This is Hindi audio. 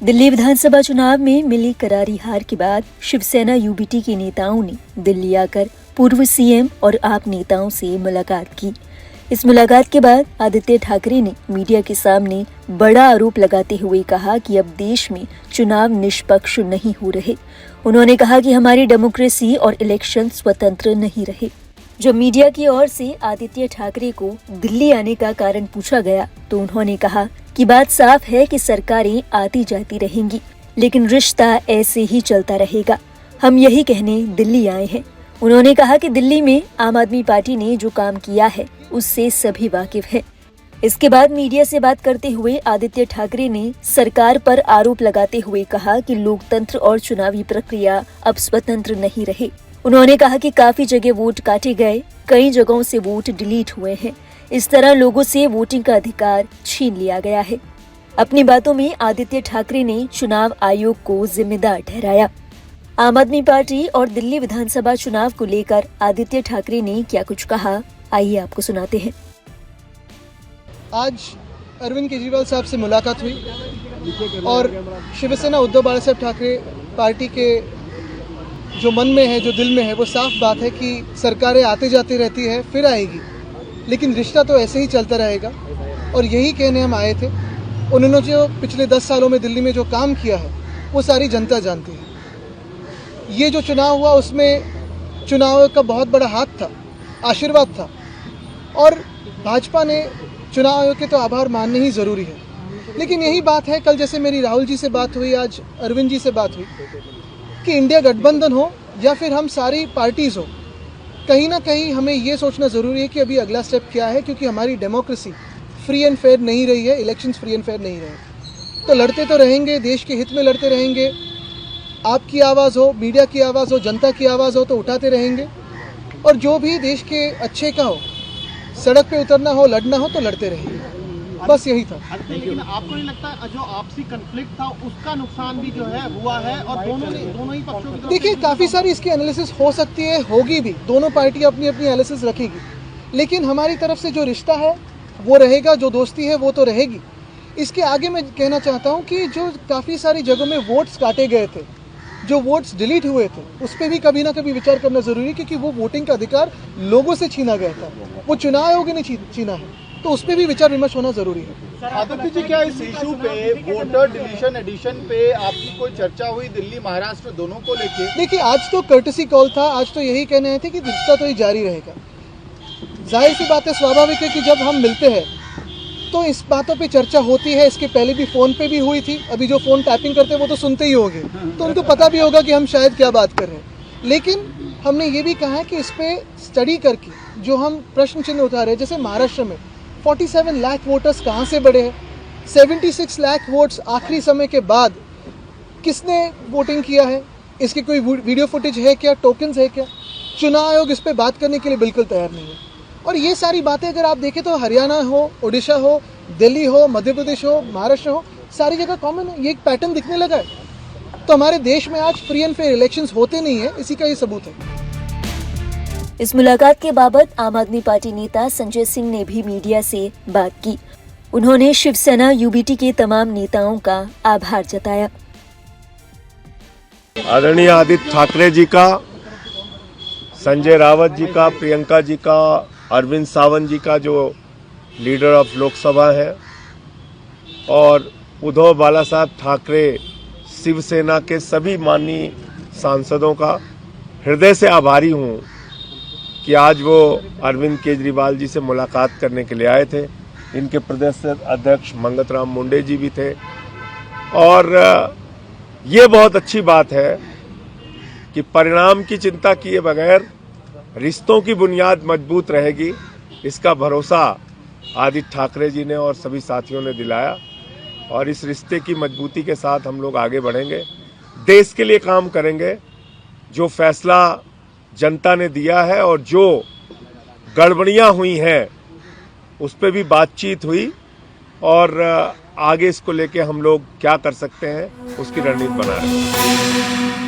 दिल्ली विधानसभा चुनाव में मिली करारी हार के बाद शिवसेना यूबीटी के नेताओं ने दिल्ली आकर पूर्व सीएम और आप नेताओं से मुलाकात की। इस मुलाकात के बाद आदित्य ठाकरे ने मीडिया के सामने बड़ा आरोप लगाते हुए कहा कि अब देश में चुनाव निष्पक्ष नहीं हो रहे। उन्होंने कहा कि हमारी डेमोक्रेसी और इलेक्शन स्वतंत्र नहीं रहे। जब मीडिया की ओर से आदित्य ठाकरे को दिल्ली आने का कारण पूछा गया तो उन्होंने कहा कि बात साफ है कि सरकारें आती जाती रहेंगी, लेकिन रिश्ता ऐसे ही चलता रहेगा। हम यही कहने दिल्ली आए हैं। उन्होंने कहा कि दिल्ली में आम आदमी पार्टी ने जो काम किया है उससे सभी वाकिफ हैं। इसके बाद मीडिया से बात करते हुए आदित्य ठाकरे ने सरकार पर आरोप लगाते हुए कहा कि लोकतंत्र और चुनावी प्रक्रिया अब स्वतंत्र नहीं रहे। उन्होंने कहा कि काफी जगह वोट काटे गए, कई जगहों से वोट डिलीट हुए हैं। इस तरह लोगों से वोटिंग का अधिकार छीन लिया गया है। अपनी बातों में आदित्य ठाकरे ने चुनाव आयोग को जिम्मेदार ठहराया। आम आदमी पार्टी और दिल्ली विधानसभा चुनाव को लेकर आदित्य ठाकरे ने क्या कुछ कहा, आइए आपको सुनाते हैं। आज अरविंद केजरीवाल साहब से मुलाकात हुई और शिवसेना उद्धव बाला साहब ठाकरे पार्टी के जो मन में है, जो दिल में है, वो साफ बात है कि सरकारें आते जाती रहती है, फिर आएगी, लेकिन रिश्ता तो ऐसे ही चलता रहेगा। और यही कहने हम आए थे। उन्होंने जो पिछले 10 सालों में दिल्ली में जो काम किया है वो सारी जनता जानती है। ये जो चुनाव हुआ उसमें चुनाव का बहुत बड़ा हाथ था, आशीर्वाद था, और भाजपा ने चुनाव आयोग के तो आभार मानने ही ज़रूरी है। लेकिन यही बात है, कल जैसे मेरी राहुल जी से बात हुई, आज अरविंद जी से बात हुई कि इंडिया गठबंधन हो या फिर हम सारी पार्टीज़ हो, कहीं ना कहीं हमें ये सोचना ज़रूरी है कि अभी अगला स्टेप क्या है, क्योंकि हमारी डेमोक्रेसी फ्री एंड फेयर नहीं रही है, इलेक्शंस फ्री एंड फेयर नहीं रहे। तो लड़ते तो रहेंगे, देश के हित में लड़ते रहेंगे। आपकी आवाज़ हो, मीडिया की आवाज़ हो, जनता की आवाज़ हो तो उठाते रहेंगे, और जो भी देश के अच्छे का हो, सड़क पे उतरना हो, लड़ना हो तो लड़ते रहेंगे। बस यही था। लेकिन आपको नहीं लगता जो आपसी कन्फ्लिक्ट था उसका नुकसान भी जो है हुआ है, और दोनों ही पक्षों की? देखिए, काफ़ी सारी इसकी एनालिसिस हो सकती है, होगी भी, दोनों पार्टी अपनी अपनी एनालिसिस रखेगी, लेकिन हमारी तरफ से जो रिश्ता है वो रहेगा, जो दोस्ती है वो तो रहेगी। इसके आगे मैं कहना चाहता हूँ कि जो काफ़ी सारी जगहों में वोट्स काटे गए थे, जो वोट्स डिलीट हुए थे, उस पर भी कभी ना कभी विचार करना ज़रूरी है, क्योंकि वो वोटिंग का अधिकार लोगों से छीना गया था, वो चुनाव आयोग ने छीना है, तो उस पर भी विचार विमर्श होना जरूरी है। आदित्य जी, क्या इस इशू पे, वोटर डिलीशन एडिशन पे आपकी कोई चर्चा हुई दिल्ली महाराष्ट्र दोनों को लेके? देखिए, आज तो कर्टसी कॉल था, आज तो यही कहने आए थे कि रिश्ता तो ही जारी रहेगा। जाहिर सी बात है, स्वाभाविक है कि जब हम मिलते हैं तो इस बातों पे चर्चा होती है। इसके पहले भी फ़ोन पे भी हुई थी। अभी जो फ़ोन टैपिंग करते हैं वो तो सुनते ही होंगे, तो उनको पता भी होगा कि हम शायद क्या बात कर रहे हैं। लेकिन हमने ये भी कहा है कि इस पर स्टडी करके जो हम प्रश्न चिन्ह उठा रहे हैं, जैसे महाराष्ट्र में 47 लाख वोटर्स कहाँ से बढ़े हैं, 76 लाख वोट्स आखिरी समय के बाद किसने वोटिंग किया है, इसकी कोई वीडियो फुटेज है क्या, टोकन्स है क्या? चुनाव आयोग इस पर बात करने के लिए बिल्कुल तैयार नहीं है। और ये सारी बातें अगर आप देखें तो हरियाणा हो, उड़ीसा हो, दिल्ली हो, मध्य प्रदेश हो, महाराष्ट्र हो, सारी जगह कॉमन है। ये एक पैटर्न दिखने लगा है। तो हमारे देश में आज फ्री एंड फेयर इलेक्शंस होते नहीं है, इसी का ये सबूत है। इस मुलाकात के बाबत आम आदमी पार्टी नेता संजय सिंह ने भी मीडिया से बात की। उन्होंने शिवसेना यूबीटी के तमाम नेताओं का आभार जताया। आदरणीय आदित्य ठाकरे जी का, संजय रावत जी का, प्रियंका जी का, अरविंद सावंत जी का जो लीडर ऑफ लोकसभा है, और उद्धव बाला साहब ठाकरे शिवसेना के सभी माननीय सांसदों का हृदय से आभारी हूँ कि आज वो अरविंद केजरीवाल जी से मुलाकात करने के लिए आए थे। इनके प्रदेश अध्यक्ष मंगत राम मुंडे जी भी थे, और ये बहुत अच्छी बात है कि परिणाम की चिंता किए बगैर रिश्तों की बुनियाद मजबूत रहेगी, इसका भरोसा आदित्य ठाकरे जी ने और सभी साथियों ने दिलाया। और इस रिश्ते की मजबूती के साथ हम लोग आगे बढ़ेंगे, देश के लिए काम करेंगे। जो फैसला जनता ने दिया है और जो गड़बड़ियां हुई हैं उस पर भी बातचीत हुई, और आगे इसको लेके हम लोग क्या कर सकते हैं उसकी रणनीति बना रहे हैं।